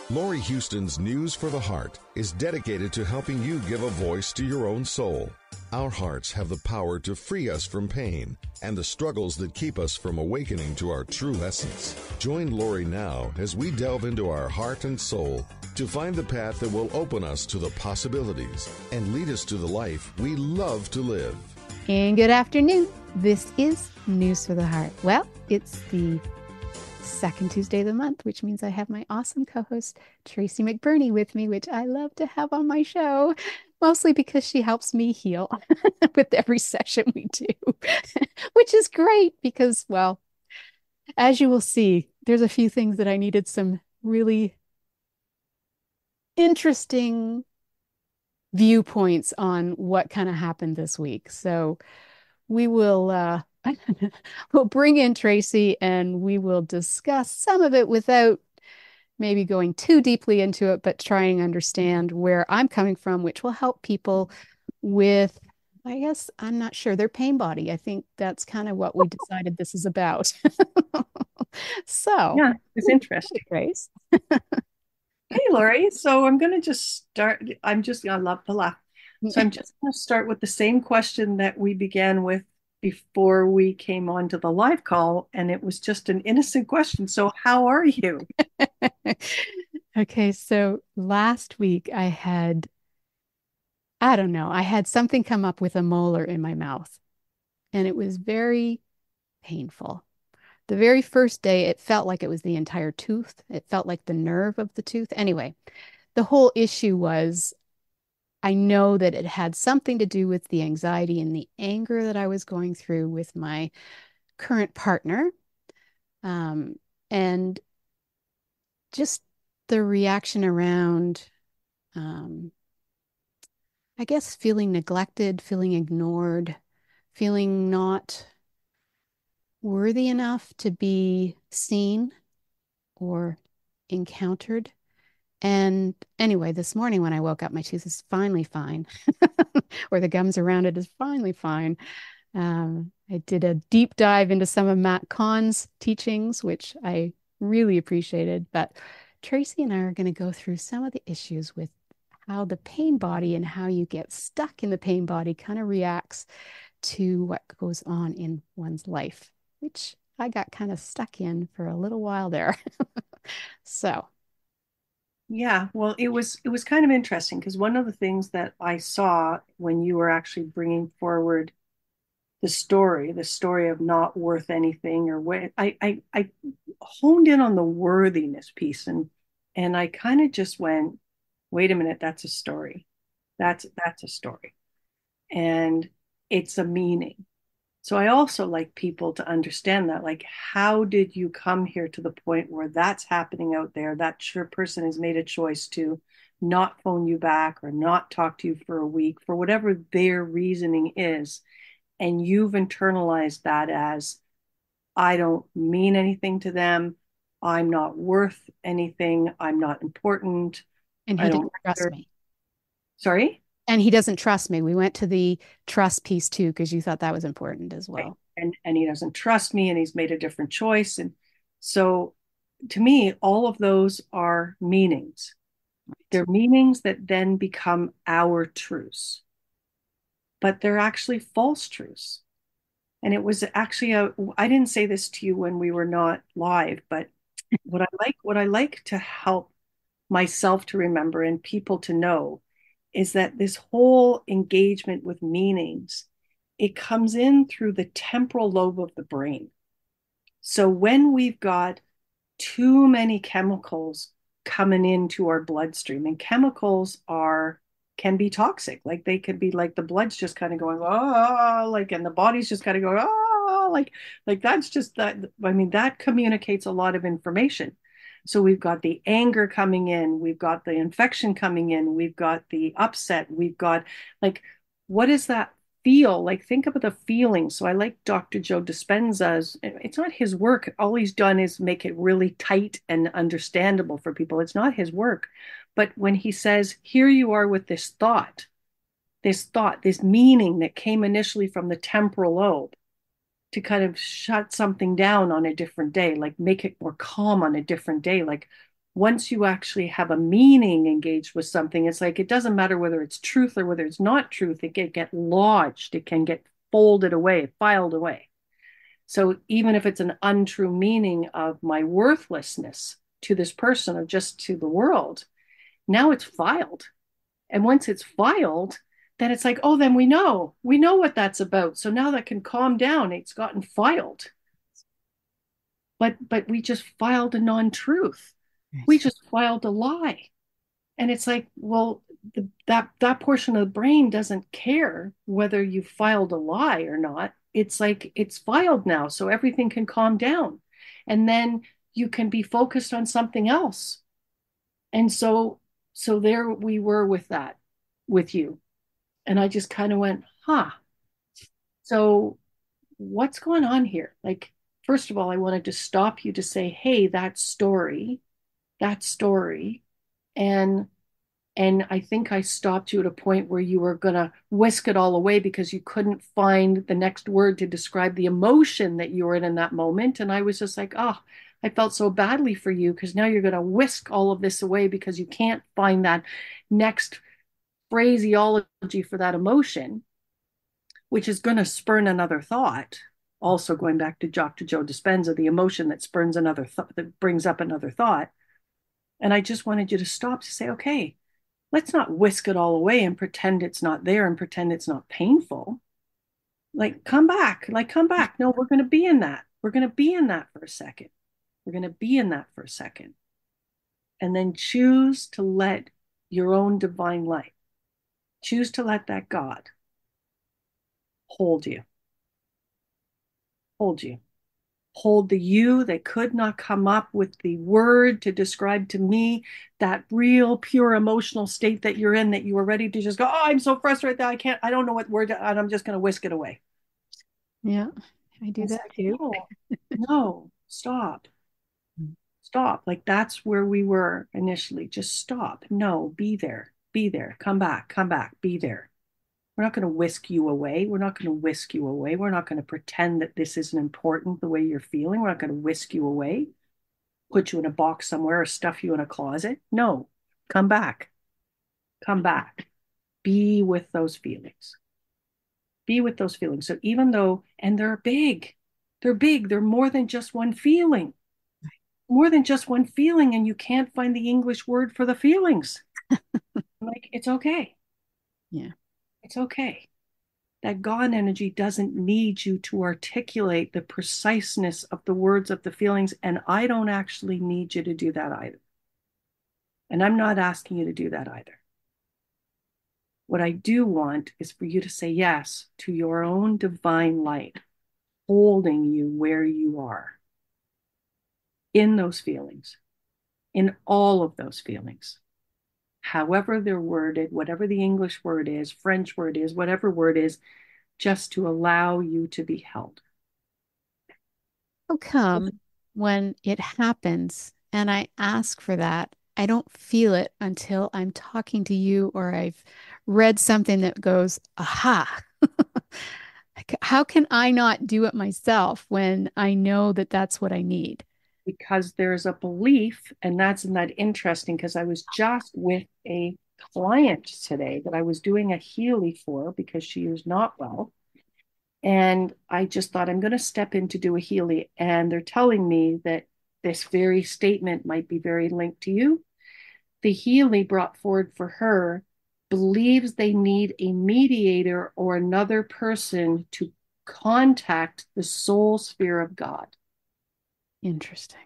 Laurie Huston's News for the Heart is dedicated to helping you give a voice to your own soul. Our hearts have the power to free us from pain and the struggles that keep us from awakening to our true essence. Join Laurie now as we delve into our heart and soul to find the path that will open us to the possibilities and lead us to the life we love to live. And good afternoon. This is News for the Heart. Well, it's the second Tuesday of the month, which means I have my awesome co-host Tracy McBurney with me, which I love to have on my show, mostly because she helps me heal with every session we do, which is great because, well, as you will see, there's a few things that I needed some really interesting viewpoints on what kind of happened this week. So we will we'll bring in Tracy and we will discuss some of it without maybe going too deeply into it, but trying to understand where I'm coming from, which will help people with, I guess, I'm not sure, their pain body. I think that's kind of what we decided this is about. So, yeah, it's interesting. Grace. Hey, Laurie. So I'm going to just start. I love to laugh. So I'm just going to start with the same question that we began with before we came on to the live call. And it was just an innocent question. So how are you? Okay. So last week I had something come up with a molar in my mouth and it was very painful. The very first day, it felt like it was the entire tooth. It felt like the nerve of the tooth. Anyway, the whole issue was I know that it had something to do with the anxiety and the anger that I was going through with my current partner. And just the reaction around, I guess, feeling neglected, feeling ignored, feeling not worthy enough to be seen or encountered. And anyway, this morning when I woke up, my tooth is finally fine, or the gums around it is finally fine. I did a deep dive into some of Matt Kahn's teachings, which I really appreciated. But Tracy and I are going to go through some of the issues with how the pain body and how you get stuck in the pain body kind of reacts to what goes on in one's life, which I got kind of stuck in for a little while there. So, Yeah, well, it was kind of interesting because one of the things that I saw when you were actually bringing forward the story of not worth anything, or what I honed in on the worthiness piece, and I kind of just went, wait a minute, that's a story. That's a story. And it's a meaning. So I also like people to understand that, like, how did you come here to the point where that's happening out there? That sure person has made a choice to not phone you back or not talk to you for a week for whatever their reasoning is. And you've internalized that as, I don't mean anything to them. I'm not worth anything. I'm not important. and he I don't didn't trust matter. me. Sorry? And he doesn't trust me. We went to the trust piece too, because you thought that was important as Right. well. And he doesn't trust me and he's made a different choice. And so to me, all of those are meanings. They're meanings that then become our truths, but they're actually false truths. And it was actually I didn't say this to you when we were not live, but what I like to help myself to remember and people to know is that this whole engagement with meanings, it comes in through the temporal lobe of the brain. So when we've got too many chemicals coming into our bloodstream, and chemicals are can be toxic, like they could be like the blood's just kind of going, oh, like, and the body's just kind of going, oh, like that's just that. I mean, that communicates a lot of information. So we've got the anger coming in, we've got the infection coming in, we've got the upset, we've got, like, what does that feel like? Think about the feeling. So I like Dr. Joe Dispenza's, it's not his work. All he's done is make it really tight and understandable for people. It's not his work. But when he says, here you are with this meaning that came initially from the temporal lobe to kind of shut something down on a different day, like make it more calm on a different day. Like, once you actually have a meaning engaged with something, it's like it doesn't matter whether it's truth or whether it's not truth, it can get lodged, it can get folded away, filed away. So even if it's an untrue meaning of my worthlessness to this person or just to the world, now it's filed. And once it's filed, then it's like, oh, then we know what that's about. So now that can calm down. It's gotten filed. But we just filed a non-truth. We just filed a lie. And it's like, well, that portion of the brain doesn't care whether you filed a lie or not. It's like it's filed now, so everything can calm down. And then you can be focused on something else. And so there we were with that, with you. And I just kind of went, huh. So what's going on here? Like, first of all, I wanted to stop you to say, hey, that story. And I think I stopped you at a point where you were going to whisk it all away because you couldn't find the next word to describe the emotion that you were in that moment. And I was just like, oh, I felt so badly for you because now you're going to whisk all of this away because you can't find that next phraseology for that emotion, which is going to spurn another thought. Also, going back to Joe Dispenza, the emotion that spurns another thought, that brings up another thought. And I just wanted you to stop to say, okay, let's not whisk it all away and pretend it's not there and pretend it's not painful. Like, come back, come back. No, we're going to be in that. We're going to be in that for a second. We're going to be in that for a second. And then choose to let your own divine light, choose to let that God hold you, hold you. Hold the you that could not come up with the word to describe to me that real pure emotional state that you're in, that you were ready to just go, oh, I'm so frustrated that I don't know what word, and I'm just going to whisk it away. Yeah, I do that too. No, stop. Stop. Like that's where we were initially. Just stop. No, be there. Be there. Come back. Come back. Be there. We're not going to whisk you away. We're not going to whisk you away. We're not going to pretend that this isn't important the way you're feeling. We're not going to whisk you away, put you in a box somewhere or stuff you in a closet. No, come back. Come back. Be with those feelings. Be with those feelings. So even though, and they're big, they're more than just one feeling, more than just one feeling, and you can't find the English word for the feelings. Like, it's okay. Yeah. It's okay. That God energy doesn't need you to articulate the preciseness of the words of the feelings. And I don't actually need you to do that either. And I'm not asking you to do that either. What I do want is for you to say yes to your own divine light, holding you where you are in those feelings, in all of those feelings. However they're worded, whatever the English word is, French word is, whatever word is, just to allow you to be held. How come when it happens and I ask for that, I don't feel it until I'm talking to you or I've read something that goes, aha. How can I not do it myself when I know that that's what I need? Because there's a belief, and isn't that interesting? Because I was just with a client today that I was doing a Healy for because she was not well. And I just thought I'm going to step in to do a Healy. And they're telling me that this very statement might be very linked to you. The Healy brought forward for her believes they need a mediator or another person to contact the soul sphere of God. Interesting.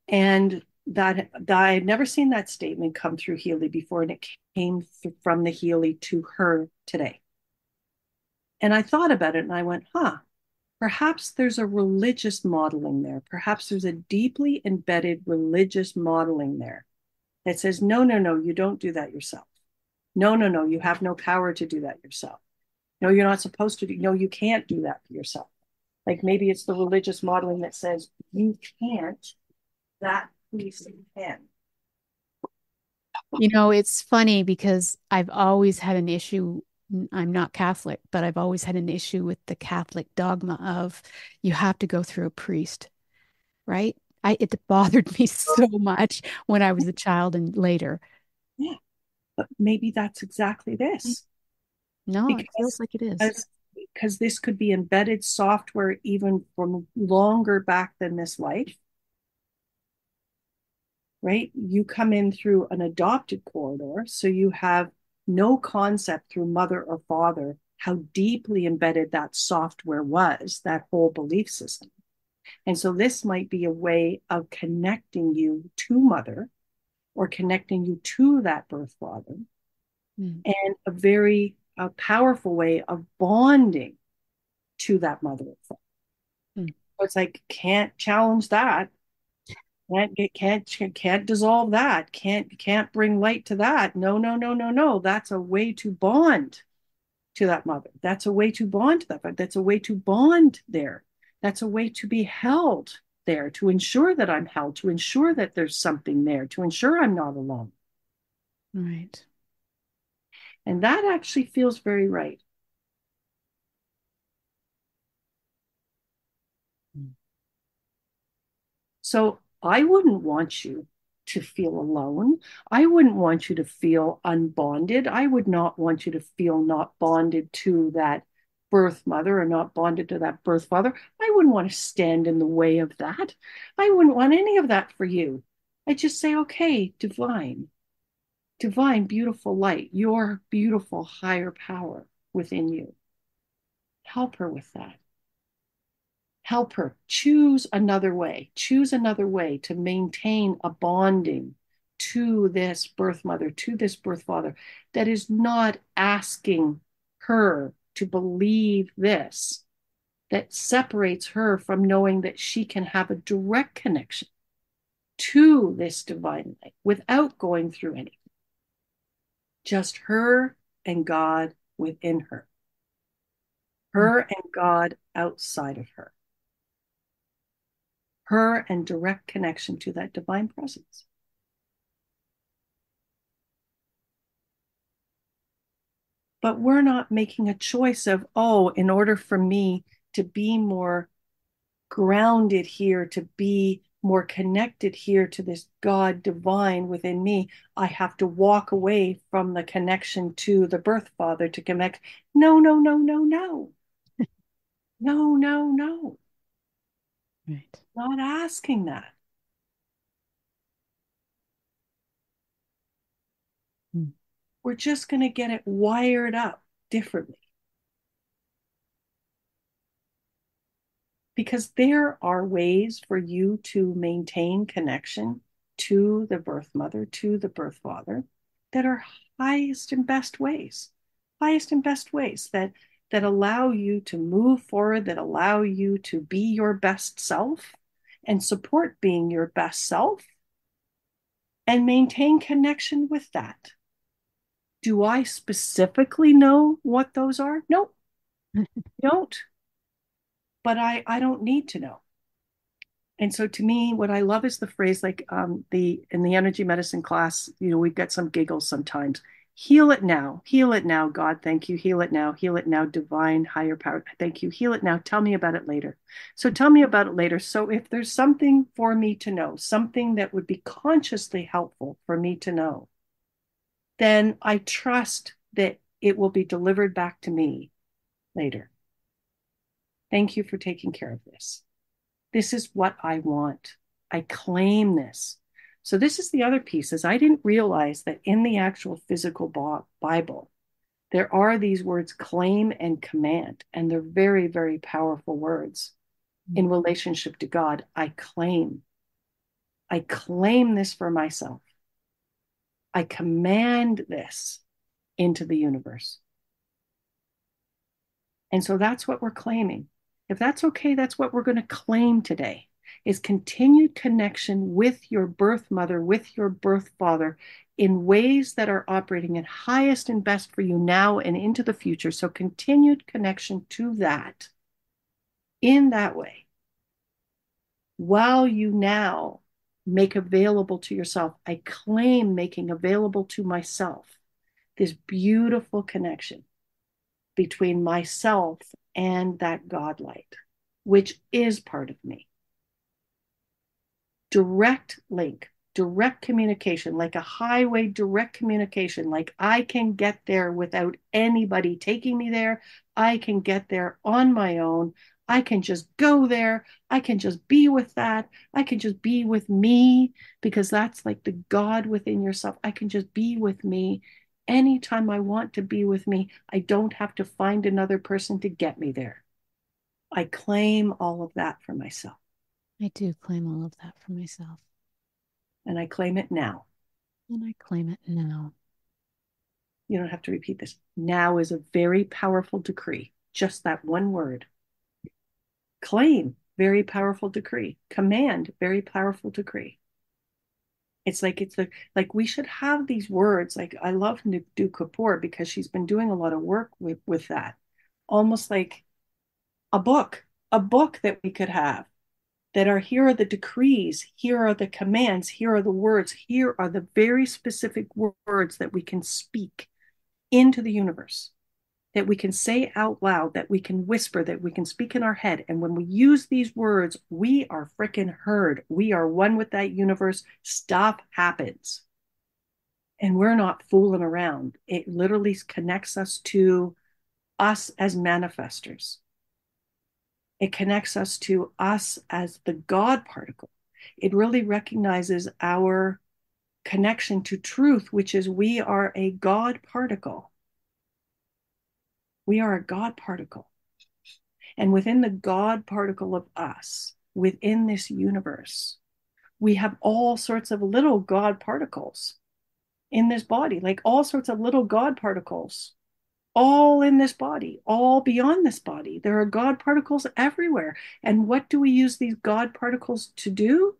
And that I had never seen that statement come through Healy before, and it came from the Healy to her today. And I thought about it and I went, perhaps there's a religious modeling there. Perhaps there's a deeply embedded religious modeling there that says, no, you don't do that yourself. No, you have no power to do that yourself. No, you're not supposed to do. No, you can't do that for yourself. Like maybe it's the religious modeling that says you can't, that piece you can. You know, it's funny because I've always had an issue. I'm not Catholic, but I've always had an issue with the Catholic dogma of you have to go through a priest, right? it bothered me so much when I was a child and later. Yeah, but maybe that's exactly this. No, it feels Because like it is. because this could be embedded software even from longer back than this life, right? You come in through an adopted corridor, so you have no concept through mother or father how deeply embedded that software was, that whole belief system. And so this might be a way of connecting you to mother or connecting you to that birth father, and a very powerful way of bonding to that mother or father. So it's like, can't challenge that. Can't dissolve that. Can't bring light to that. No, no, no, no, no. That's a way to bond to that mother. That's a way to bond to that father. That's a way to bond there. That's a way to be held there, to ensure that I'm held, to ensure that there's something there, to ensure I'm not alone. Right. And that actually feels very right. So I wouldn't want you to feel alone. I wouldn't want you to feel unbonded. I would not want you to feel not bonded to that birth mother or not bonded to that birth father. I wouldn't want to stand in the way of that. I wouldn't want any of that for you. I just say, okay, divine, divine, beautiful light, your beautiful higher power within you. Help her with that. Help her choose another way to maintain a bonding to this birth mother, to this birth father, that is not asking her to believe this, that separates her from knowing that she can have a direct connection to this divine light without going through anything. Just her and God within her, her and God outside of her and direct connection to that divine presence. But we're not making a choice of, oh, in order for me to be more grounded here, to be more connected here to this God divine within me, I have to walk away from the connection to the birth father to connect. No, no, no, no, no. No, no, no. Right. Not asking that. We're just going to get it wired up differently. Because there are ways for you to maintain connection to the birth mother, to the birth father, that are highest and best ways that allow you to move forward, that allow you to be your best self and support being your best self and maintain connection with that. Do I specifically know what those are? No, I don't. But I don't need to know. And so to me, what I love is the phrase, like the in the energy medicine class, we get some giggles sometimes. Heal it now, God, thank you. Heal it now, divine higher power, thank you. Heal it now. Tell me about it later. So tell me about it later. So if there's something for me to know, something that would be consciously helpful for me to know, then I trust that it will be delivered back to me later. Thank you for taking care of this. This is what I want. I claim this. So this is the other piece, is I didn't realize that in the actual physical Bible, there are these words claim and command, and they're very, very powerful words in relationship to God. I claim this for myself. I command this into the universe. And so that's what we're claiming. If that's okay, that's what we're going to claim today, is continued connection with your birth mother, with your birth father, in ways that are operating at highest and best for you now and into the future. So continued connection to that in that way, while you now make available to yourself. I claim making available to myself this beautiful connection between myself and that God light, which is part of me. direct link, direct communication, like a highway direct communication, like I can get there without anybody taking me there. I can get there on my own. I can just go there. I can just be with that. I can just be with me, because that's like the God within yourself. I can just be with me anytime I want to be with me. I don't have to find another person to get me there. I claim all of that for myself. I do claim all of that for myself. And I claim it now. And I claim it now. You don't have to repeat this. Now is a very powerful decree. Just that one word. Claim, very powerful decree. Command, very powerful decree. It's like we should have these words. Like I love Nidhu Kapoor because she's been doing a lot of work with that. Almost like a book that we could have that are, here are the decrees, here are the commands, here are the words, here are the very specific words that we can speak into the universe, that we can say out loud, that we can whisper, that we can speak in our head. And when we use these words, we are freaking heard. We are one with that universe. Stuff happens. And we're not fooling around. It literally connects us to us as manifestors. It connects us to us as the God particle. It really recognizes our connection to truth, which is we are a God particle. We are a God particle. And within the God particle of us, within this universe, we have all sorts of little God particles in this body, like all sorts of little God particles all in this body, all beyond this body. There are God particles everywhere. And what do we use these God particles to do?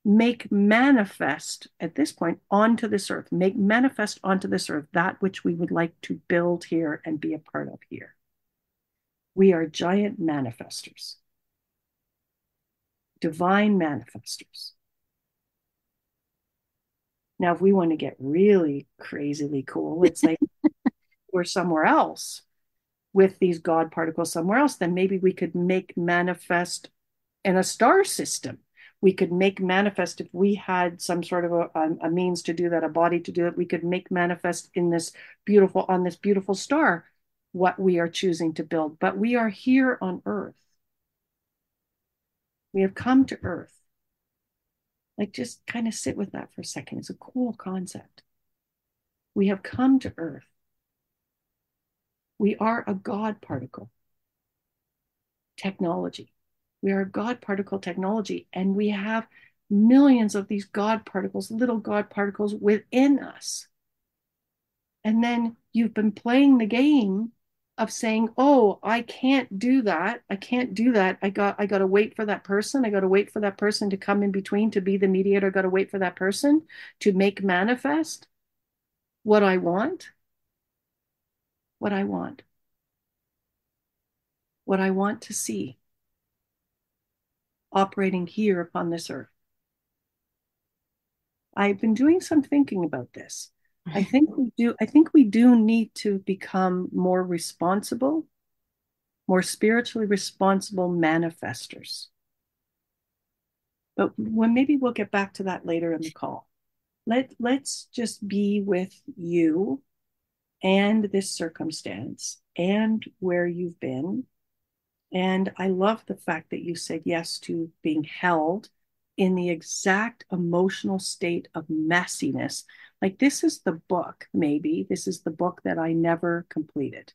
Make manifest at this point onto this earth, make manifest onto this earth that which we would like to build here and be a part of here. We are giant manifestors, divine manifestors. Now, if we want to get really crazily cool, it's like we're somewhere else with these God particles somewhere else, then maybe we could make manifest in a star system. We could make manifest, if we had some sort of a means to do that, a body to do it, we could make manifest in this beautiful star what we are choosing to build. But we are here on Earth. We have come to Earth. Like, just kind of sit with that for a second. It's a cool concept. We have come to Earth. We are a God particle technology. We are a God particle technology, and we have millions of these God particles, little God particles within us. And then you've been playing the game of saying, oh, I can't do that. I can't do that. I got to wait for that person. I got to wait for that person to come in between, to be the mediator. I got to wait for that person to make manifest what I want. What I want. What I want to see operating here upon this earth. I've been doing some thinking about this. I think we do need to become more responsible, more spiritually responsible manifestors. But maybe we'll get back to that later in the call. Let's just be with you and this circumstance and where you've been. And I love the fact that you said yes to being held in the exact emotional state of messiness. Like, this is the book, maybe. This is the book that I never completed,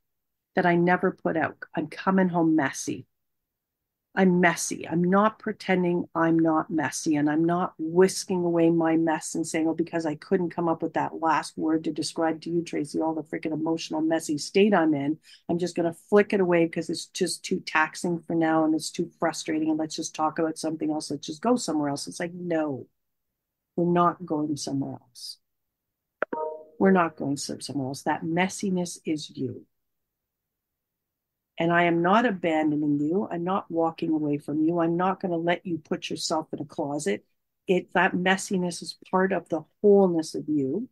that I never put out. I'm coming home messy. I'm messy. I'm not pretending I'm not messy, and I'm not whisking away my mess and saying, oh, because I couldn't come up with that last word to describe to you, Tracy, all the freaking emotional, messy state I'm in, I'm just going to flick it away because it's just too taxing for now and it's too frustrating, and let's just talk about something else. Let's just go somewhere else. It's like, no, we're not going somewhere else. We're not going somewhere else. That messiness is you. And I am not abandoning you. I'm not walking away from you. I'm not going to let you put yourself in a closet. That messiness is part of the wholeness of you.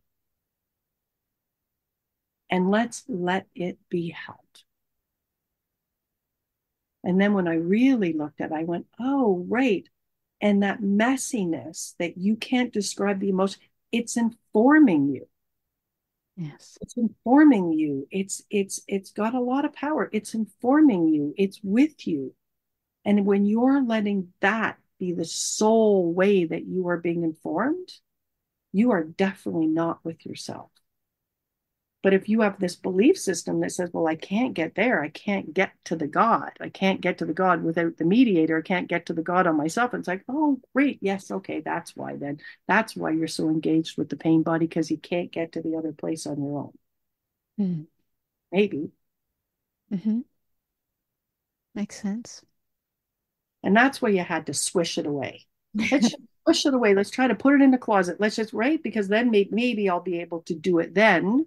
And let's let it be held. And then when I really looked at it, I went, oh, right. And that messiness that you can't describe the emotion, it's informing you. Yes. It's informing you. It's got a lot of power. It's informing you. It's with you. And when you're letting that be the sole way that you are being informed, you are definitely not with yourself. But if you have this belief system that says, well, I can't get there, I can't get to the God, I can't get to the God without the mediator, I can't get to the God on myself. It's like, oh, great. Yes. Okay. That's why then. That's why you're so engaged with the pain body, because you can't get to the other place on your own. Mm. Maybe. Mm-hmm. Makes sense. And that's why you had to swish it away. Let's just push it away. Let's try to put it in the closet. Let's just, right? Because then maybe I'll be able to do it then,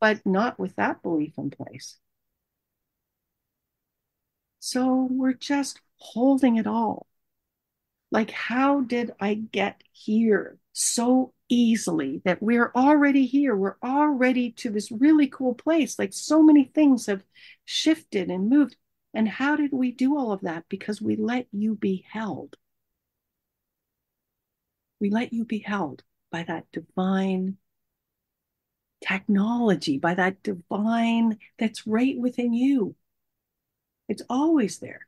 but not with that belief in place. So we're just holding it all. Like, how did I get here so easily that we're already here? We're already to this really cool place. Like, so many things have shifted and moved. And how did we do all of that? Because we let you be held. We let you be held by that divine technology, by that divine that's right within you. It's always there.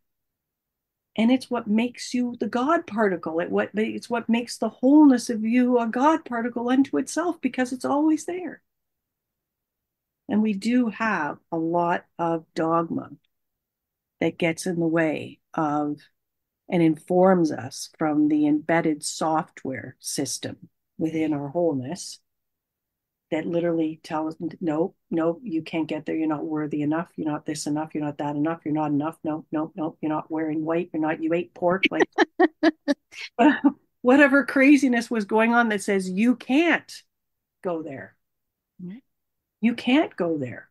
And it's what makes you the God particle. It's what makes the wholeness of you a God particle unto itself, because it's always there. And we do have a lot of dogma that gets in the way of and informs us from the embedded software system within our wholeness that literally tells, no, no, you can't get there. You're not worthy enough. You're not this enough. You're not that enough. You're not enough. No, no, no. You're not wearing white. You ate pork. Like whatever craziness was going on that says you can't go there. You can't go there.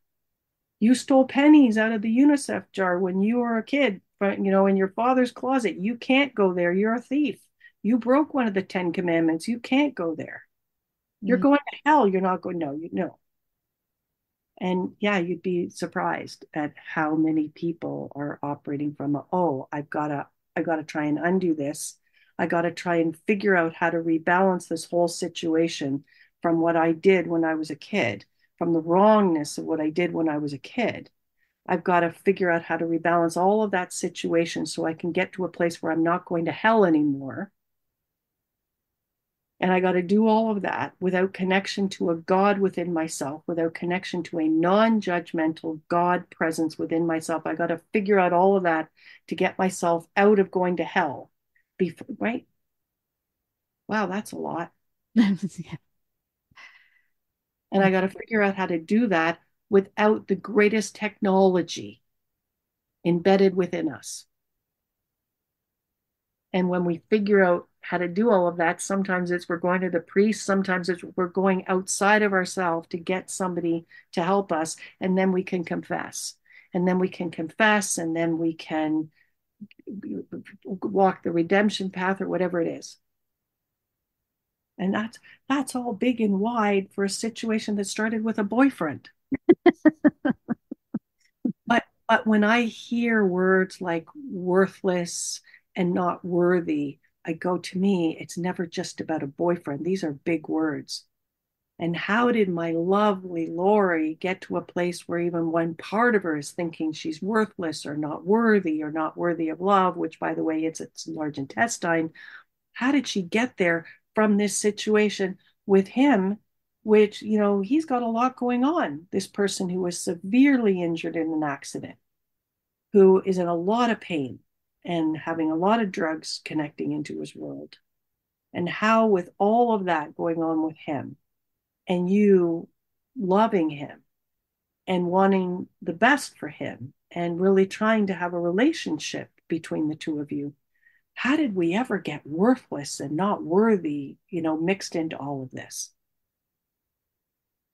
You stole pennies out of the UNICEF jar when you were a kid, in your father's closet. You can't go there. You're a thief. You broke one of the 10 commandments. You can't go there. You're going to hell. You're not going, no, no. And yeah, you'd be surprised at how many people are operating from, I've got to try and undo this. I got to try and figure out how to rebalance this whole situation from what I did when I was a kid, from the wrongness of what I did when I was a kid. I've got to figure out how to rebalance all of that situation so I can get to a place where I'm not going to hell anymore. And I got to do all of that without connection to a God within myself, without connection to a non-judgmental God presence within myself. I got to figure out all of that to get myself out of going to hell. Right? Wow, that's a lot. Yeah. And I got to figure out how to do that without the greatest technology embedded within us. And when we figure out how to do all of that, sometimes it's we're going to the priest, sometimes it's we're going outside of ourselves to get somebody to help us, and then we can confess. And then we can confess, and then we can walk the redemption path or whatever it is. And that's all big and wide for a situation that started with a boyfriend. But when I hear words like worthless and not worthy, I go, to me, it's never just about a boyfriend. These are big words. And how did my lovely Laurie get to a place where even one part of her is thinking she's worthless or not worthy of love, which, by the way, it's large intestine. How did she get there from this situation with him, which, he's got a lot going on. This person who was severely injured in an accident, who is in a lot of pain and having a lot of drugs connecting into his world. And how, with all of that going on with him, and you loving him and wanting the best for him and really trying to have a relationship between the two of you, how did we ever get worthless and not worthy, mixed into all of this?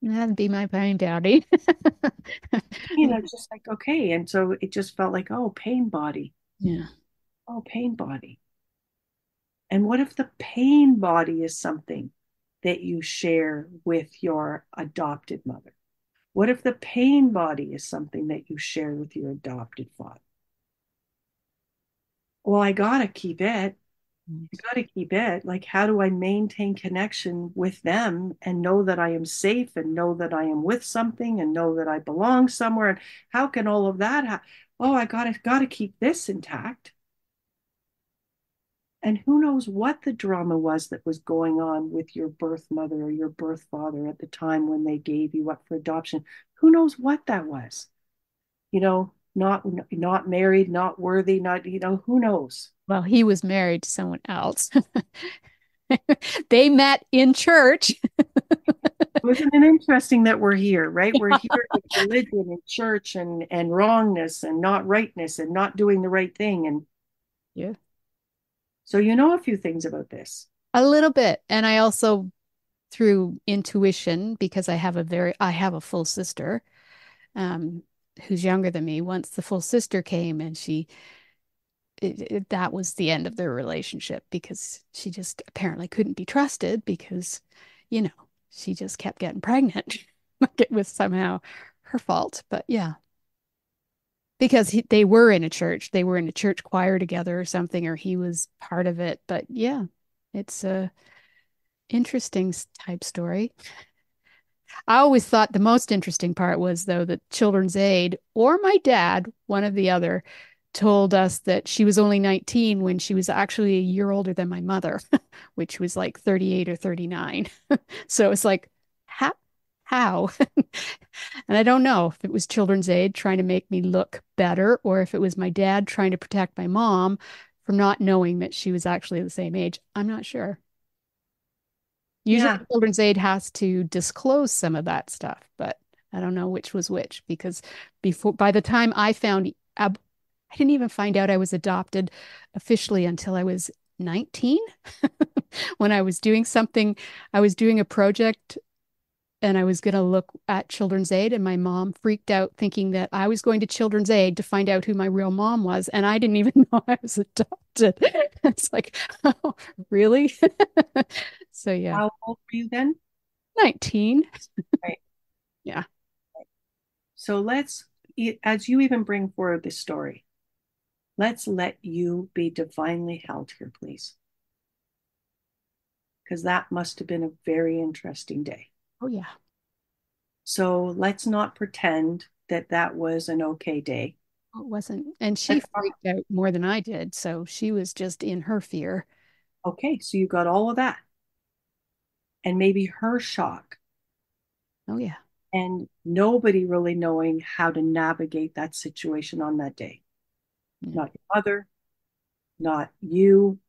That'd be my pain body. It's just like, okay. And so it just felt like, pain body. Yeah. Oh, pain body. And what if the pain body is something that you share with your adopted mother? What if the pain body is something that you share with your adopted father? Well, I got to keep it. You got to keep it. Like, how do I maintain connection with them and know that I am safe and know that I am with something and know that I belong somewhere? And how can all of that oh, I gotta keep this intact. And who knows what the drama was that was going on with your birth mother or your birth father at the time when they gave you up for adoption. Who knows what that was? Not married, not worthy, not, who knows? Well, he was married to someone else. They met in church. Isn't it interesting that we're here, right? We're here with religion and church and wrongness and not rightness and not doing the right thing. And Yeah. so you know a few things about this. A little bit. And I also, through intuition, because I have a full sister, um, who's younger than me. Once the full sister came and that was the end of their relationship because she just apparently couldn't be trusted because, you know, she just kept getting pregnant. Like it was somehow her fault. But yeah, because they were in a church, they were in a church choir together or something, or he was part of it. But yeah, it's a interesting type story. I always thought the most interesting part was, though, that Children's Aid or my dad, one or the other, told us that she was only 19 when she was actually a year older than my mother, which was like 38 or 39. So it's like, how? How? And I don't know if it was Children's Aid trying to make me look better or if it was my dad trying to protect my mom from not knowing that she was actually the same age. I'm not sure. Usually, Yeah. Children's Aid has to disclose some of that stuff, but I don't know which was which because by the time I didn't even find out I was adopted officially until I was 19 when I was doing something. I was doing a project and I was going to look at Children's Aid, and my mom freaked out thinking that I was going to Children's Aid to find out who my real mom was, and I didn't even know I was adopted. It's like, oh, really? So yeah. How old were you then? 19. Right. Yeah. So as you even bring forward this story, let's let you be divinely held here, please. Because that must have been a very interesting day. Oh, yeah. So let's not pretend that that was an okay day. It wasn't. And she freaked out more than I did. So she was just in her fear. Okay, so you got all of that. And maybe her shock Oh, yeah. and nobody really knowing how to navigate that situation on that day. Yeah. Not your mother, not you,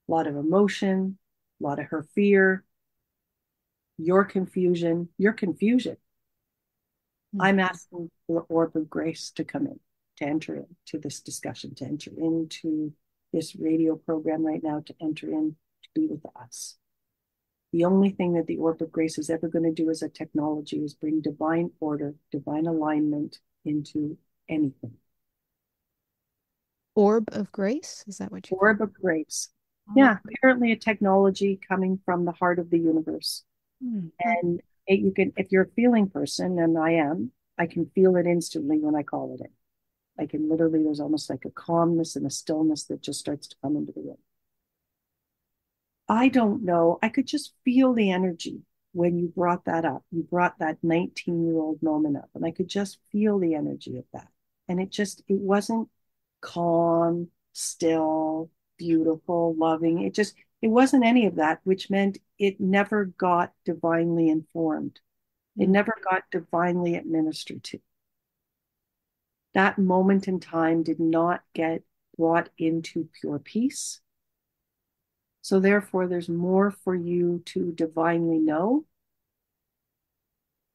a lot of emotion, a lot of her fear, your confusion, Mm. I'm asking the orb of grace to come in, to enter into this discussion, to enter into this radio program right now, to enter in, to be with us. The only thing that the orb of grace is ever going to do as a technology is bring divine order, divine alignment into anything. Orb of grace? Is that what you call Orb of grace. it? Yeah, apparently a technology coming from the heart of the universe. Mm. And you can, if you're a feeling person, and I am, I can feel it instantly when I call it in. I can literally, there's almost like a calmness and a stillness that just starts to come into the room. I don't know. I could just feel the energy when you brought that up. You brought that 19-year-old moment up, and I could just feel the energy of that. And it wasn't calm, still, beautiful, loving. It wasn't any of that, which meant it never got divinely informed. It Mm. never got divinely administered to. That moment in time did not get brought into pure peace. So therefore, there's more for you to divinely know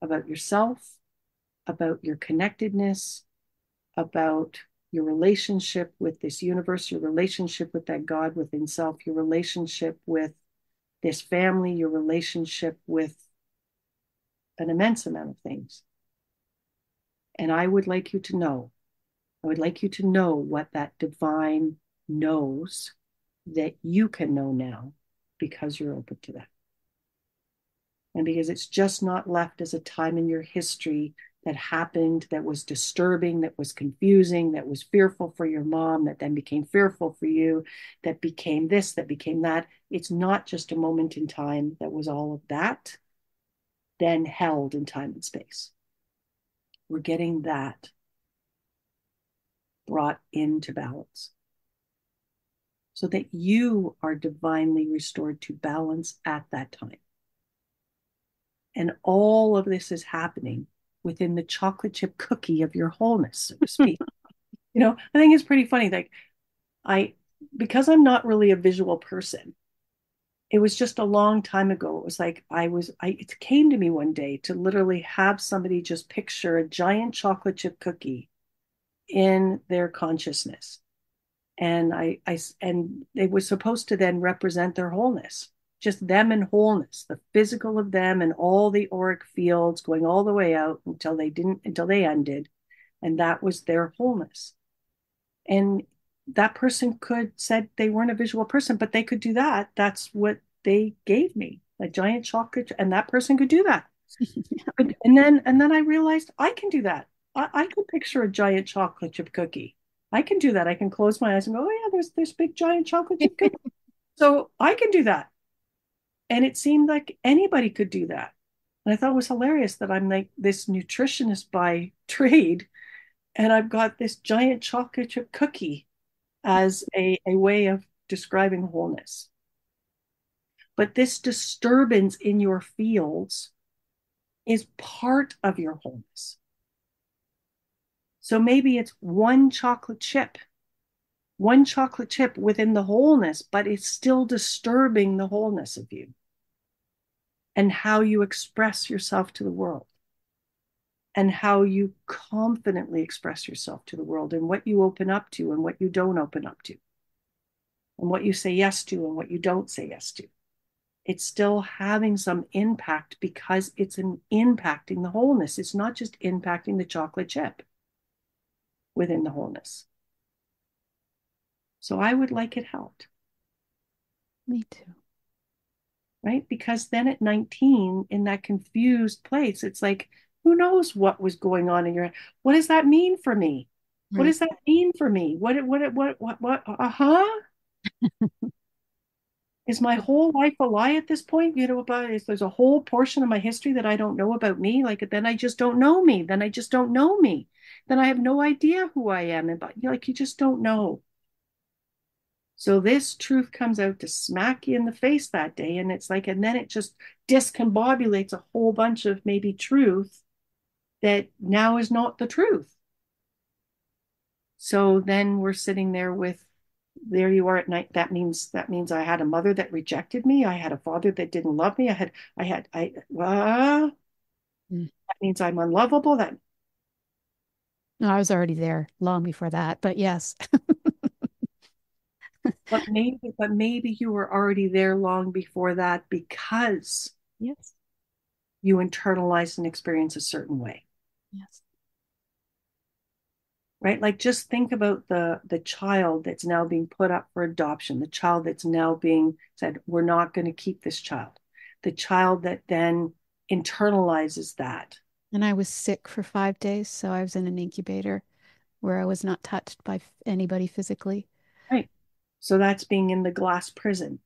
about yourself, about your connectedness, about your relationship with this universe, your relationship with that God within self, your relationship with this family, your relationship with an immense amount of things. And I would like you to know, what that divine knows that you can know now because you're open to that. And because it's just not left as a time in your history that happened that was disturbing, that was confusing, that was fearful for your mom, that then became fearful for you, that became this, that became that. It's not just a moment in time that was all of that, then held in time and space. We're getting that brought into balance so that you are divinely restored to balance at that time. And all of this is happening within the chocolate chip cookie of your wholeness, so to speak. I think it's pretty funny. Because I'm not really a visual person, it was just a long time ago. It was like it came to me one day to literally have somebody just picture a giant chocolate chip cookie in their consciousness. And and it was supposed to then represent their wholeness, just them in wholeness, the physical of them and all the auric fields going all the way out until they ended. And that was their wholeness. And that person said they weren't a visual person, but they could do that. That's what they gave me, a giant chocolate, and that person could do that. Yeah. And then I realized I can do that. I could picture a giant chocolate chip cookie. I can do that. I can close my eyes and go, oh yeah, there's this big giant chocolate chip cookie. So I can do that. And it seemed like anybody could do that. And I thought it was hilarious that I'm like this nutritionist by trade, and I've got this giant chocolate chip cookie as a way of describing wholeness. But this disturbance in your fields is part of your wholeness. So maybe it's one chocolate chip within the wholeness, but it's still disturbing the wholeness of you and how you express yourself to the world and how you confidently express yourself to the world and what you open up to and what you don't open up to and what you say yes to and what you don't say yes to. It's still having some impact because it's impacting the wholeness. It's not just impacting the chocolate chip within the wholeness. So I would like it held. Me too. Right? Because then at 19, in that confused place, it's like, who knows what was going on in your head? What does that mean for me? Right. What does that mean for me? What, Is my whole life a lie at this point? There's a whole portion of my history that I don't know about me. Like, then I just don't know me. Then I just don't know me. Then I have no idea who I am. And you just don't know. So this truth comes out to smack you in the face that day. And it's like, and then it just discombobulates a whole bunch of maybe truth that now is not the truth. So then we're sitting there with, there you are at night. That means I had a mother that rejected me. I had a father that didn't love me. That means I'm unlovable. No, I was already there long before that, but yes. But maybe you were already there long before that because yes, you internalized and experienced a certain way. Yes. Right? Like just think about the child that's now being put up for adoption, the child that's now being said, we're not going to keep this child. The child that then internalizes that. And I was sick for 5 days, so I was in an incubator where I was not touched by anybody physically. Right. So that's being in the glass prison.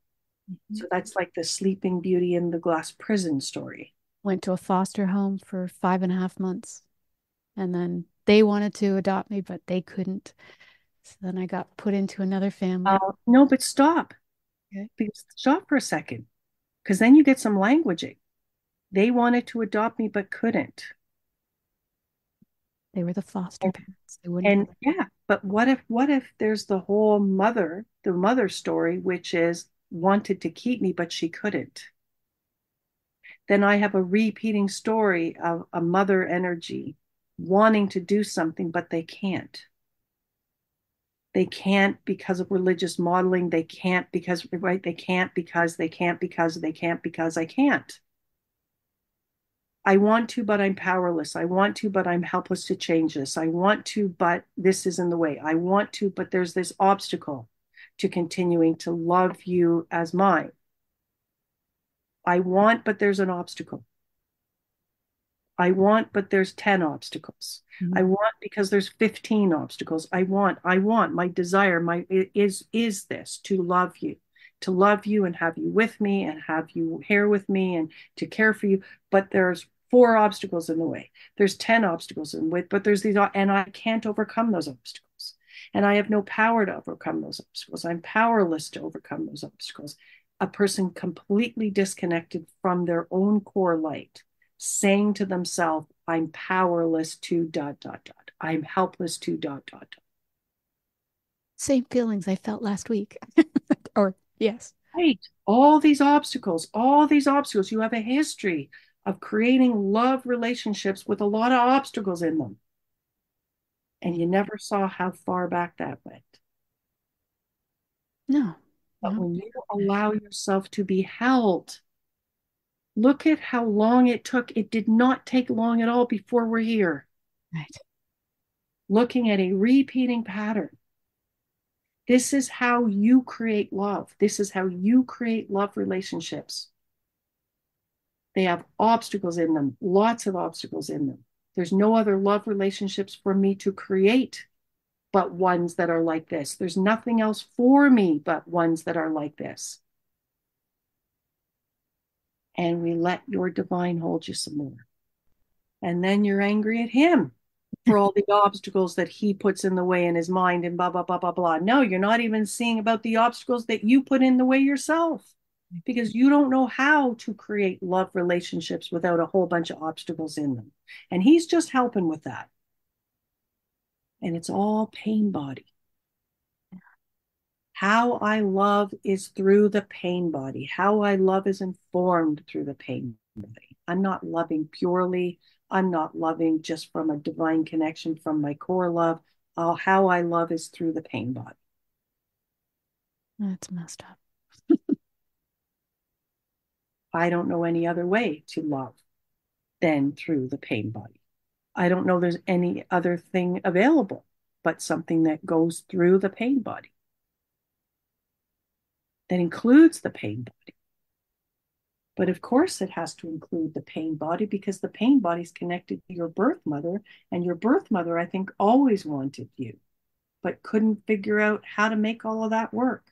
Mm-hmm. So that's like the Sleeping Beauty in the glass prison story. Went to a foster home for 5.5 months. And then they wanted to adopt me, but they couldn't. So then I got put into another family. No, but stop. Okay. Stop for a second. Because then you get some languaging. They wanted to adopt me, but couldn't. They were the foster parents. They wouldn't. Yeah, but what if there's the whole mother story, which is wanted to keep me, but she couldn't. Then I have a repeating story of a mother energy wanting to do something, but they can't. They can't because of religious modeling. They can't because, right? They can't because they can't because they can't because I can't. I want to, but I'm powerless. I want to, but I'm helpless to change this. I want to, but this is in the way. I want to, but there's this obstacle to continuing to love you as mine. I want, but there's an obstacle. I want, but there's 10 obstacles. Mm-hmm. I want because there's 15 obstacles. I want, my desire, is this to love you and have you with me and have you here with me and to care for you. But there's 4 obstacles in the way. There's 10 obstacles in the way, but there's these, and I can't overcome those obstacles. And I have no power to overcome those obstacles. I'm powerless to overcome those obstacles. A person completely disconnected from their own core light, saying to themselves, I'm powerless to ... I'm helpless to ... Same feelings I felt last week. Or, yes. Right. All these obstacles, you have a history of creating love relationships with a lot of obstacles in them. And you never saw how far back that went. No. But No. when you allow yourself to be held, look at how long it took. It did not take long at all before we're here. Right. Looking at a repeating pattern. This is how you create love. This is how you create love relationships. They have obstacles in them, lots of obstacles in them. There's no other love relationships for me to create but ones that are like this. There's nothing else for me but ones that are like this. And we let your divine hold you some more. And then you're angry at him for all the obstacles that he puts in the way in his mind and blah, blah, blah, blah, blah. No, you're not even seeing about the obstacles that you put in the way yourself, because you don't know how to create love relationships without a whole bunch of obstacles in them. And he's just helping with that. And it's all pain body. How I love is through the pain body. How I love is informed through the pain body. I'm not loving purely. I'm not loving just from a divine connection from my core love. How I love is through the pain body. That's messed up. I don't know any other way to love than through the pain body. I don't know there's any other thing available but something that goes through the pain body, that includes the pain body. But of course it has to include the pain body, because the pain body is connected to your birth mother, and your birth mother, I think, always wanted you, but couldn't figure out how to make all of that work.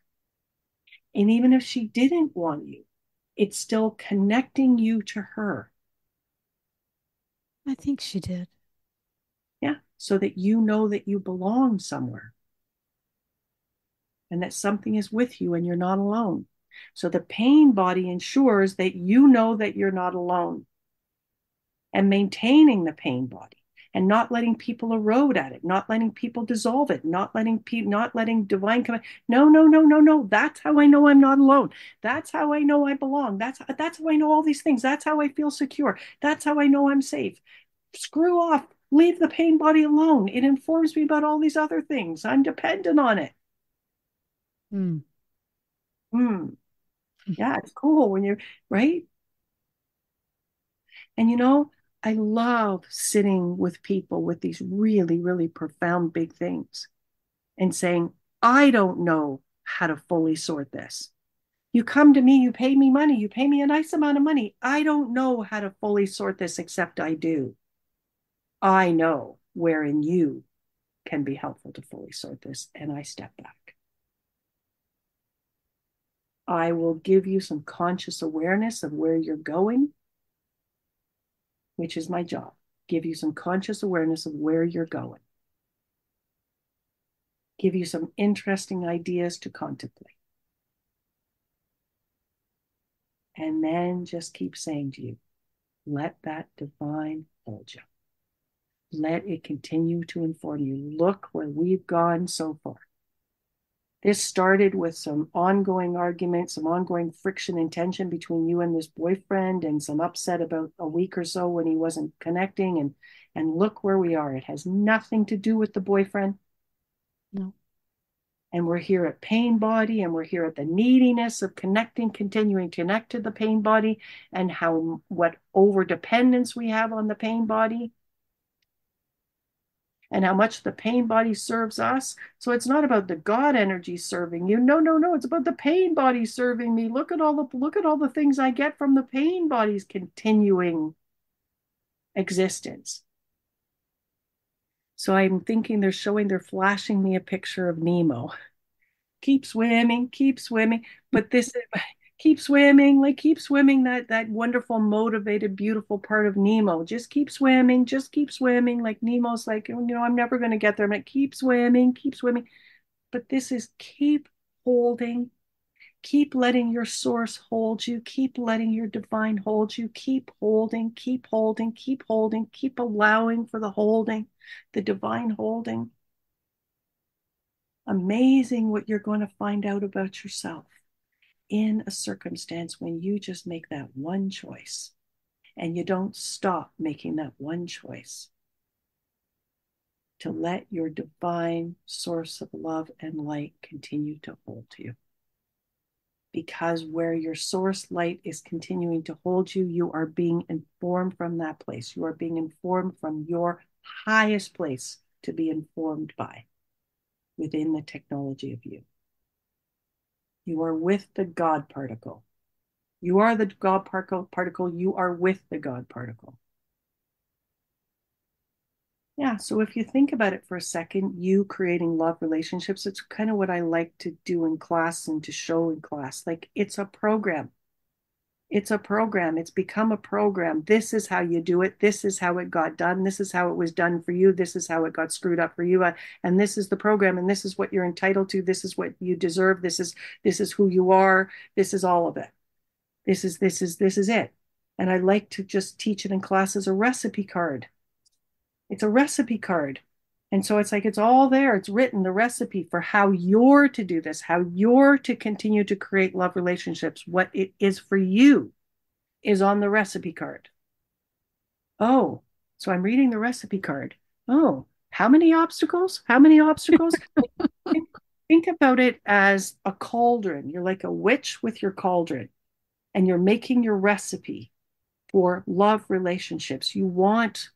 And even if she didn't want you, it's still connecting you to her. I think she did. Yeah, so that you know that you belong somewhere and that something is with you and you're not alone. So the pain body ensures that you know that you're not alone, and maintaining the pain body and not letting people erode at it, not letting people dissolve it, not letting divine come. No. That's how I know I'm not alone. That's how I know I belong. That's how I know all these things. That's how I feel secure. That's how I know I'm safe. Screw off. Leave the pain body alone. It informs me about all these other things. I'm dependent on it. Mm. Yeah, it's cool when you're right. And I love sitting with people with these really, really profound big things and saying, I don't know how to fully sort this. You come to me, you pay me money, you pay me a nice amount of money. I don't know how to fully sort this, except I do. I know wherein you can be helpful to fully sort this, and I step back. I will give you some conscious awareness of where you're going, which is my job. Give you some conscious awareness of where you're going. Give you some interesting ideas to contemplate. And then just keep saying to you, let that divine hold you. Let it continue to inform you. Look where we've gone so far. This started with some ongoing arguments, some ongoing friction and tension between you and this boyfriend, and some upset about a week or so when he wasn't connecting. And look where we are. It has nothing to do with the boyfriend. No. And we're here at pain body, and we're here at the neediness of connecting, continuing to connect to the pain body, and what over dependence we have on the pain body, and how much the pain body serves us. So it's not about the God energy serving you. No. It's about the pain body serving me. Look at all the things I get from the pain bodies continuing existence. So I'm thinking they're flashing me a picture of Nemo. Keep swimming, keep swimming. But this keep swimming, like keep swimming, that wonderful, motivated, beautiful part of Nemo. Just keep swimming, just keep swimming. Like Nemo's like, I'm never going to get there. I'm like, keep swimming, keep swimming. But this is keep holding, keep letting your source hold you, keep letting your divine hold you, keep holding, keep holding, keep holding, keep allowing for the holding, the divine holding. Amazing what you're going to find out about yourself in a circumstance when you just make that one choice and you don't stop making that one choice to let your divine source of love and light continue to hold you. Because where your source light is continuing to hold you, you are being informed from that place. You are being informed from your highest place to be informed by within the technology of you. You are with the God particle. You are the God particle. You are with the God particle. Yeah, so if you think about it for a second, you creating love relationships, it's kind of what I like to do in class and to show in class. Like it's a program. It's a program. It's become a program. This is how you do it. This is how it got done. This is how it was done for you. This is how it got screwed up for you. And this is the program. And this is what you're entitled to. This is what you deserve. This is who you are. This is all of it. This is it. And I like to just teach it in class as a recipe card. It's a recipe card. And so it's like it's all there. It's written, the recipe for how you're to do this, how you're to continue to create love relationships. What it is for you is on the recipe card. Oh, so I'm reading the recipe card. Oh, how many obstacles? How many obstacles? Think about it as a cauldron. You're like a witch with your cauldron, and you're making your recipe for love relationships. You want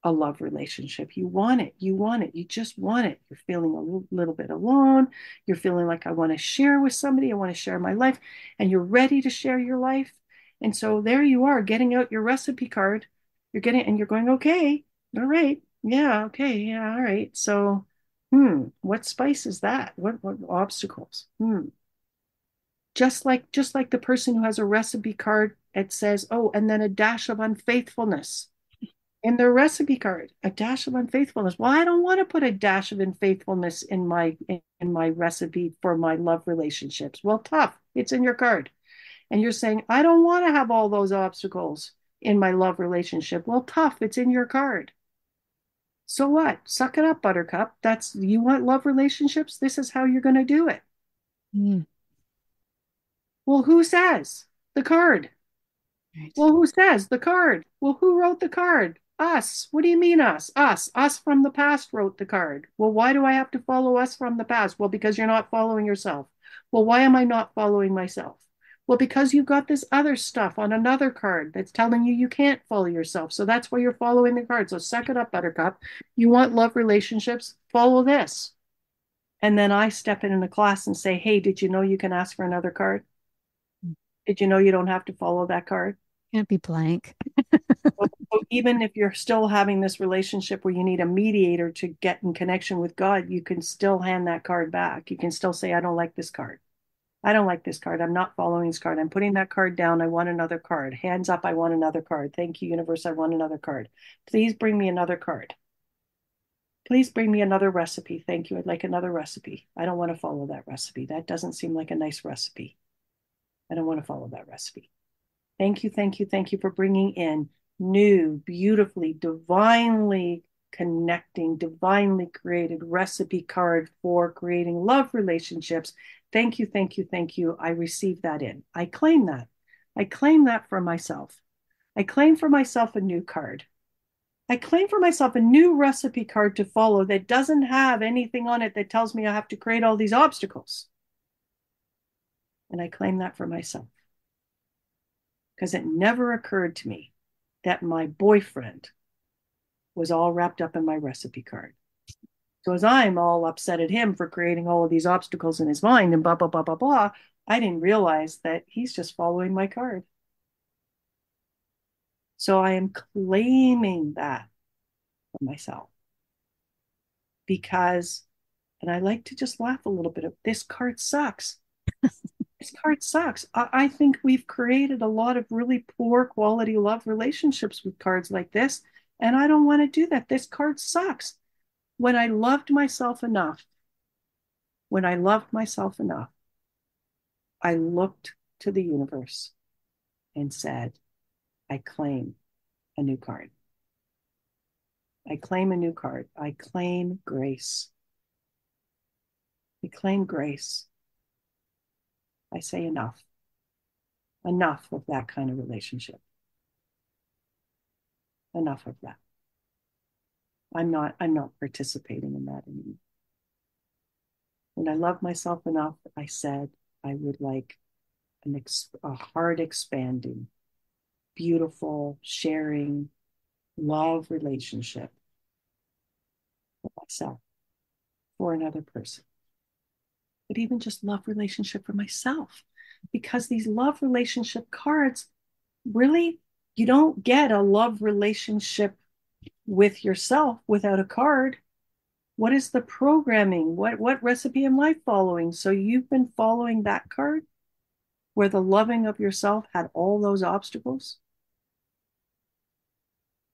a love relationship. You want it. You want it. You just want it. You're feeling a little bit alone. You're feeling like I want to share with somebody. I want to share my life. And you're ready to share your life. And so there you are, getting out your recipe card. You're getting, and you're going, okay, all right. Yeah, okay, yeah, all right. So, what spice is that? What obstacles? Just like the person who has a recipe card, it says, oh, and then a dash of unfaithfulness in their recipe card, a dash of unfaithfulness. Well, I don't want to put a dash of unfaithfulness in my recipe for my love relationships. Well, tough. It's in your card. And you're saying, I don't want to have all those obstacles in my love relationship. Well, tough. It's in your card. So what? Suck it up, buttercup. You want love relationships? This is how you're going to do it. Mm. Well, who says? The card. Right. Well, who says? The card. Well, who wrote the card? Us. What do you mean us? Us. Us from the past wrote the card. Well, why do I have to follow us from the past? Well, because you're not following yourself. Well, why am I not following myself? Well, because you've got this other stuff on another card that's telling you can't follow yourself. So that's why you're following the card. So suck it up, buttercup. You want love relationships? Follow this. And then I step in a class and say, hey, did you know you can ask for another card? Did you know you don't have to follow that card? Can't be blank. So even if you're still having this relationship where you need a mediator to get in connection with God, you can still hand that card back. You can still say, I don't like this card. I don't like this card. I'm not following this card. I'm putting that card down. I want another card. Hands up. I want another card. Thank you, universe. I want another card. Please bring me another card. Please bring me another recipe. Thank you. I'd like another recipe. I don't want to follow that recipe. That doesn't seem like a nice recipe. I don't want to follow that recipe. Thank you, thank you, thank you for bringing in new, beautifully, divinely connecting, divinely created recipe card for creating love relationships. Thank you, thank you, thank you. I received that in. I claim that. I claim that for myself. I claim for myself a new card. I claim for myself a new recipe card to follow that doesn't have anything on it that tells me I have to create all these obstacles. And I claim that for myself. Because it never occurred to me that my boyfriend was all wrapped up in my recipe card. So as I'm all upset at him for creating all of these obstacles in his mind and blah, blah, blah, blah, blah, I didn't realize that he's just following my card. So I am claiming that for myself because, and I like to just laugh a little bit of this card sucks. This card sucks. I think we've created a lot of really poor quality love relationships with cards like this. And I don't want to do that. This card sucks. When I loved myself enough, when I loved myself enough, I looked to the universe and said, I claim a new card. I claim a new card. I claim grace. I claim grace. I say enough. Enough of that kind of relationship. Enough of that. I'm not participating in that anymore. When I loved myself enough, I said I would like a heart expanding, beautiful, sharing, love relationship for myself, for another person. But even just love relationship for myself. Because these love relationship cards, really, you don't get a love relationship with yourself without a card. What is the programming? What recipe am I following? So you've been following that card where the loving of yourself had all those obstacles.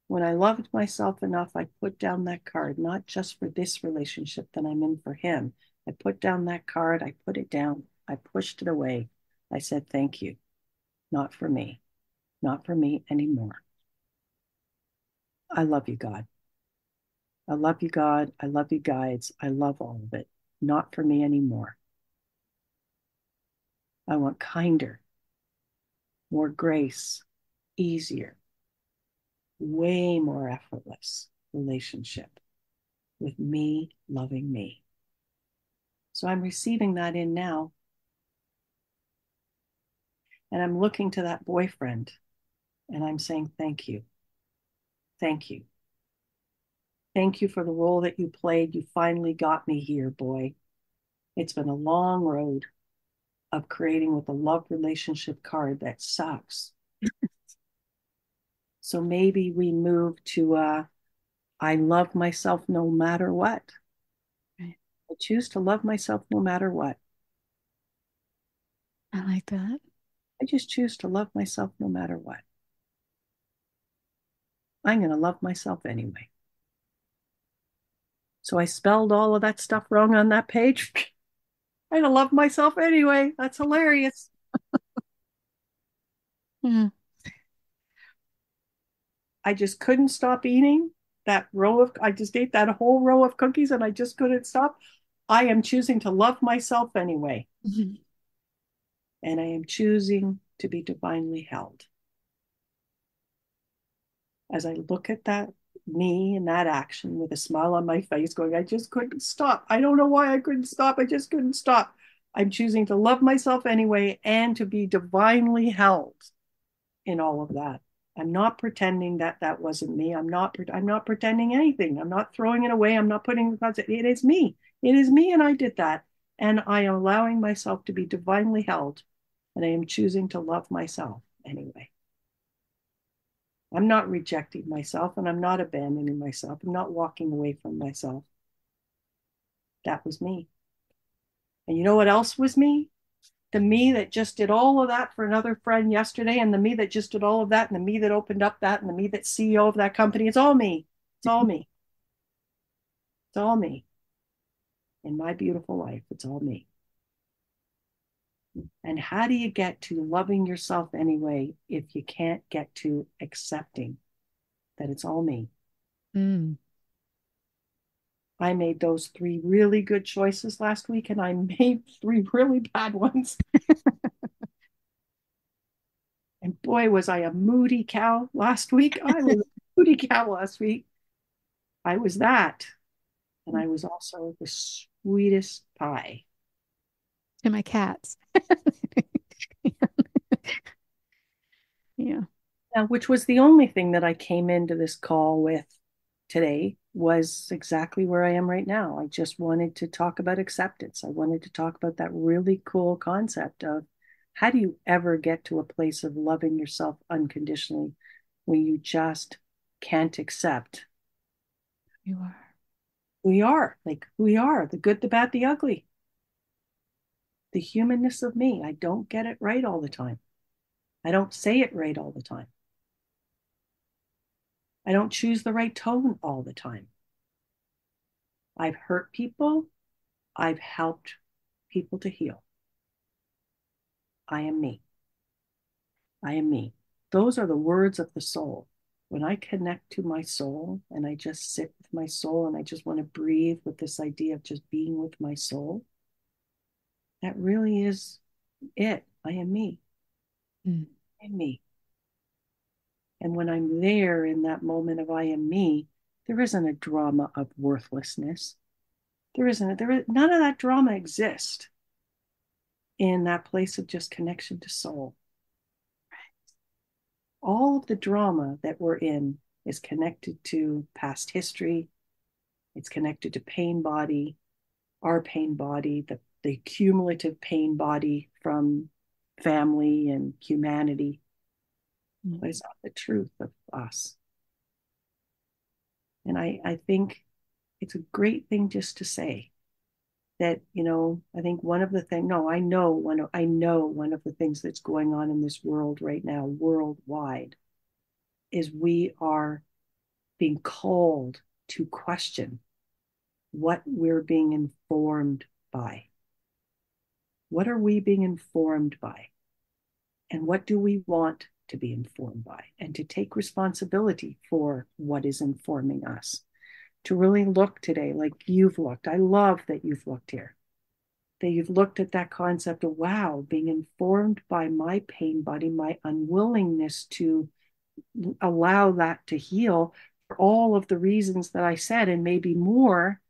When I loved myself enough, I put down that card, not just for this relationship that I'm in for him. I put down that card, I put it down, I pushed it away. I said, thank you, not for me, not for me anymore. I love you, God. I love you, God. I love you, guides. I love all of it. Not for me anymore. I want kinder, more grace, easier, way more effortless relationship with me loving me. So I'm receiving that in now. And I'm looking to that boyfriend and I'm saying, thank you. Thank you. Thank you for the role that you played. You finally got me here, boy. It's been a long road of creating with a love relationship card that sucks. So maybe we move to I love myself no matter what. Right. I choose to love myself no matter what. I like that. I just choose to love myself no matter what. I'm going to love myself anyway. So I spelled all of that stuff wrong on that page. I'm going to love myself anyway. That's hilarious. Yeah. I just couldn't stop eating that row of, I just ate that whole row of cookies and I just couldn't stop. I am choosing to love myself anyway. Mm-hmm. And I am choosing to be divinely held. As I look at that, me in that action with a smile on my face, going, I just couldn't stop. I don't know why I couldn't stop. I just couldn't stop. I'm choosing to love myself anyway and to be divinely held in all of that. I'm not pretending that that wasn't me. I'm not pretending anything. I'm not throwing it away. I'm not putting the concept. It is me. It is me, and I did that. And I am allowing myself to be divinely held, and I am choosing to love myself anyway. I'm not rejecting myself, and I'm not abandoning myself. I'm not walking away from myself. That was me. And you know what else was me? The me that just did all of that for another friend yesterday, and the me that just did all of that, and the me that opened up that, and the me that's CEO of that company. It's all me. It's all me. It's all me. In my beautiful life, it's all me. And how do you get to loving yourself anyway if you can't get to accepting that it's all me? Mm. I made those 3 really good choices last week, and I made 3 really bad ones. And boy, was I a moody cow last week. I was a moody cow last week. I was that. And I was also the sweetest pie. To my cats. Yeah. Now, which was the only thing that I came into this call with today was exactly where I am right now. I just wanted to talk about acceptance. I wanted to talk about that really cool concept of how do you ever get to a place of loving yourself unconditionally when you just can't accept You are. who we are, like who we are, the good, the bad, the ugly, the humanness of me. I don't get it right all the time. I don't say it right all the time. I don't choose the right tone all the time. I've hurt people. I've helped people to heal. I am me. I am me. Those are the words of the soul. When I connect to my soul and I just sit with my soul and I just want to breathe with this idea of just being with my soul, that really is it. I am me. Mm. I am me. And when I'm there in that moment of I am me, there isn't a drama of worthlessness. None of that drama exists in that place of just connection to soul. All of the drama that we're in is connected to past history. It's connected to pain body, our pain body, the cumulative pain body from family and humanity. But it's not the truth of us. And I think it's a great thing just to say that, I think one of the things, no, I know one of the things that's going on in this world right now, worldwide, is we are being called to question what we're being informed by. What are we being informed by? And what do we want to be informed by? And to take responsibility for what is informing us. To really look today like you've looked. I love that you've looked here. That you've looked at that concept of, wow, being informed by my pain body, my unwillingness to allow that to heal for all of the reasons that I said, and maybe more,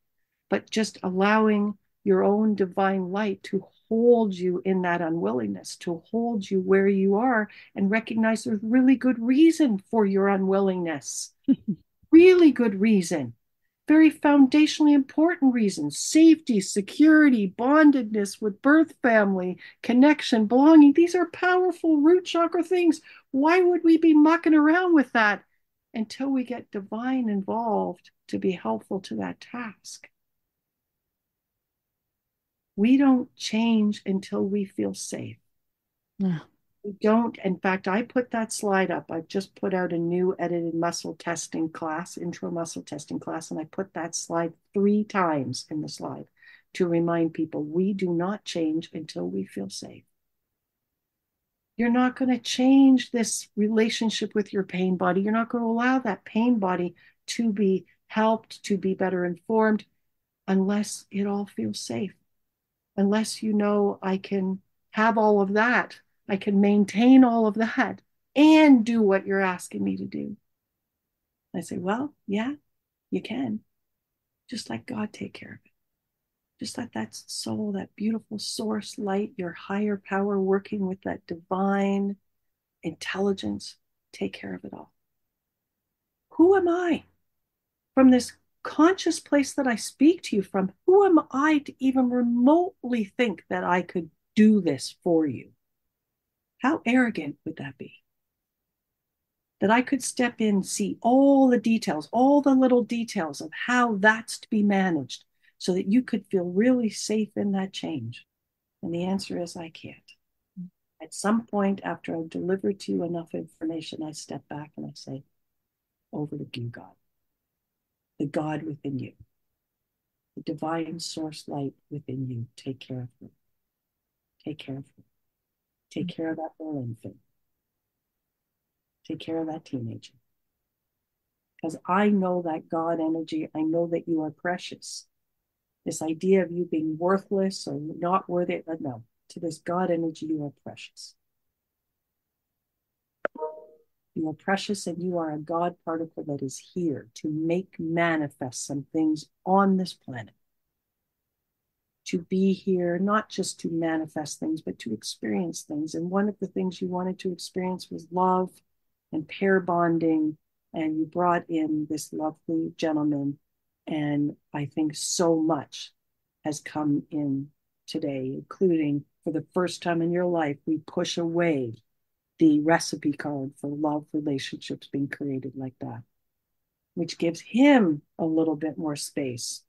but just allowing your own divine light to hold you in that unwillingness, to hold you where you are and recognize there's really good reason for your unwillingness. Really good reason. Very foundationally important reasons: safety, security, bondedness with birth family, connection, belonging. These are powerful root chakra things. Why would we be mucking around with that until we get divine involved to be helpful to that task? We don't change until we feel safe. Yeah. We don't. In fact, I put that slide up. I've just put out a new edited muscle testing class, intro muscle testing class, and I put that slide 3 times in the slide to remind people we do not change until we feel safe. You're not going to change this relationship with your pain body. You're not going to allow that pain body to be helped, to be better informed, unless it all feels safe. Unless I can have all of that, I can maintain all of that and do what you're asking me to do. I say, well, yeah, you can. Just let God take care of it. Just let that soul, that beautiful source light, your higher power working with that divine intelligence, take care of it all. Who am I? From this conscious place that I speak to you from, who am I to even remotely think that I could do this for you? How arrogant would that be? That I could step in, see all the details, all the little details of how that's to be managed so that you could feel really safe in that change. And the answer is I can't. At some point after I've delivered to you enough information, I step back and I say, over to you, God. The God within you, the divine source light within you, take care of them. Take care of them. Take care of that little infant. Take care of that teenager. Because I know that God energy, I know that you are precious. This idea of you being worthless or not worthy, no. To this God energy, you are precious. You are precious and you are a God particle that is here to make manifest some things on this planet. To be here, not just to manifest things, but to experience things. And one of the things you wanted to experience was love and pair bonding. And you brought in this lovely gentleman. And I think so much has come in today, including for the first time in your life, we push away the recipe card for love relationships being created like that, which gives him a little bit more space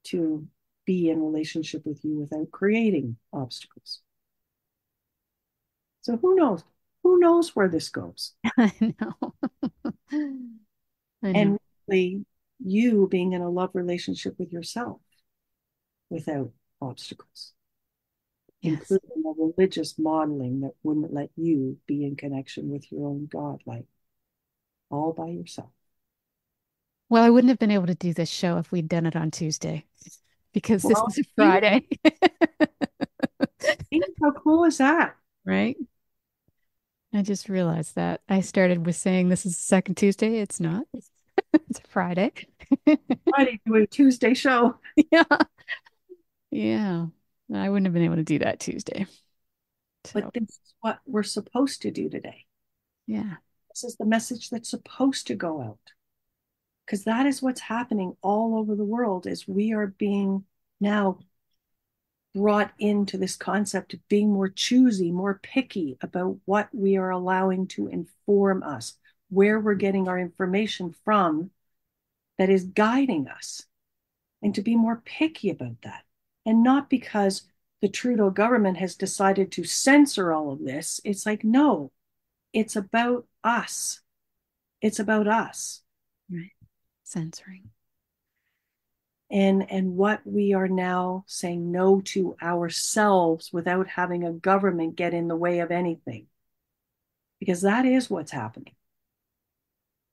to be in relationship with you without creating obstacles. So who knows? Who knows where this goes? I know. I know. And really, you being in a love relationship with yourself without obstacles, Yes. including a religious modeling that wouldn't let you be in connection with your own God, like all by yourself. Well, I wouldn't have been able to do this show if we'd done it on Tuesday because this Well, is a Friday, how cool is that? right? I just realized that. I started with saying this is the second Tuesday. It's not. It's a Friday. Friday doing Tuesday show. Yeah. Yeah. I wouldn't have been able to do that Tuesday. So, But this is what we're supposed to do today. yeah. This is the message that's supposed to go out. Because that is what's happening all over the world is we are being now brought into this concept of being more choosy, more picky about what we are allowing to inform us, where we're getting our information from that is guiding us, and to be more picky about that. And not because the Trudeau government has decided to censor all of this. It's like, no, it's about us. It's about us. Right. Censoring. And what we are now saying no to ourselves without having a government get in the way of anything. Because that is what's happening.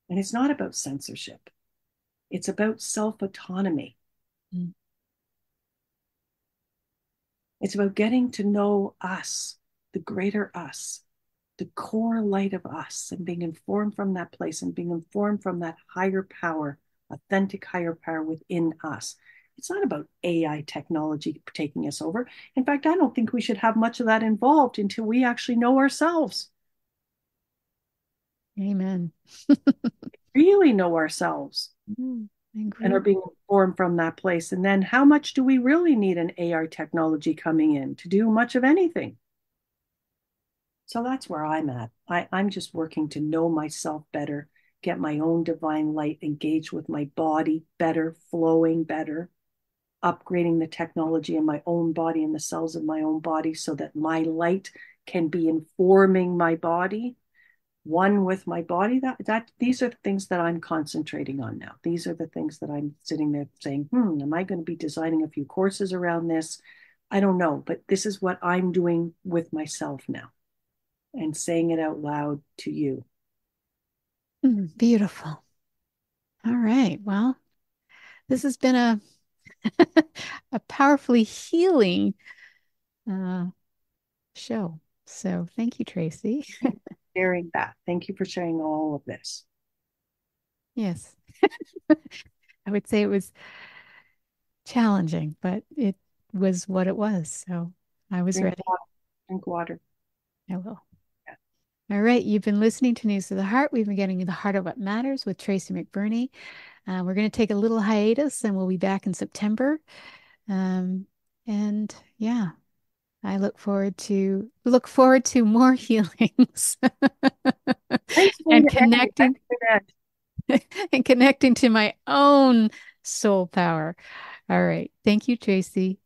And it's not about censorship. It's about self-autonomy. Mm. It's about getting to know us, the greater us, the core light of us, and being informed from that place and being informed from that higher power, authentic higher power within us. It's not about AI technology taking us over. In fact, I don't think we should have much of that involved until we actually know ourselves, Amen. really know ourselves, I and are agree. being informed from that place. And then how much do we really need an AI technology coming in to do much of anything? So that's where I'm at. I'm just working to know myself better, get my own divine light, engage with my body better, flowing better, upgrading the technology in my own body and the cells of my own body so that my light can be informing my body, one with my body. That these are the things that I'm concentrating on now. These are the things that I'm sitting there saying, am I going to be designing a few courses around this? I don't know, but this is what I'm doing with myself now and saying it out loud to you. Beautiful. All right. Well, this has been a a powerfully healing uh, show. So thank you, Tracy. Sharing that. Thank you for sharing all of this. Yes. I would say it was challenging, but it was what it was. So I was Drink ready. water. Drink water. I will. Yeah. All right. You've been listening to News of the Heart. We've been getting to the heart of what matters with Tracy McBurney. We're going to take a little hiatus and we'll be back in September. Um, and yeah, I look forward to more healings Thanks for and your connecting internet. and connecting to my own soul power. All right. Thank you, Tracy.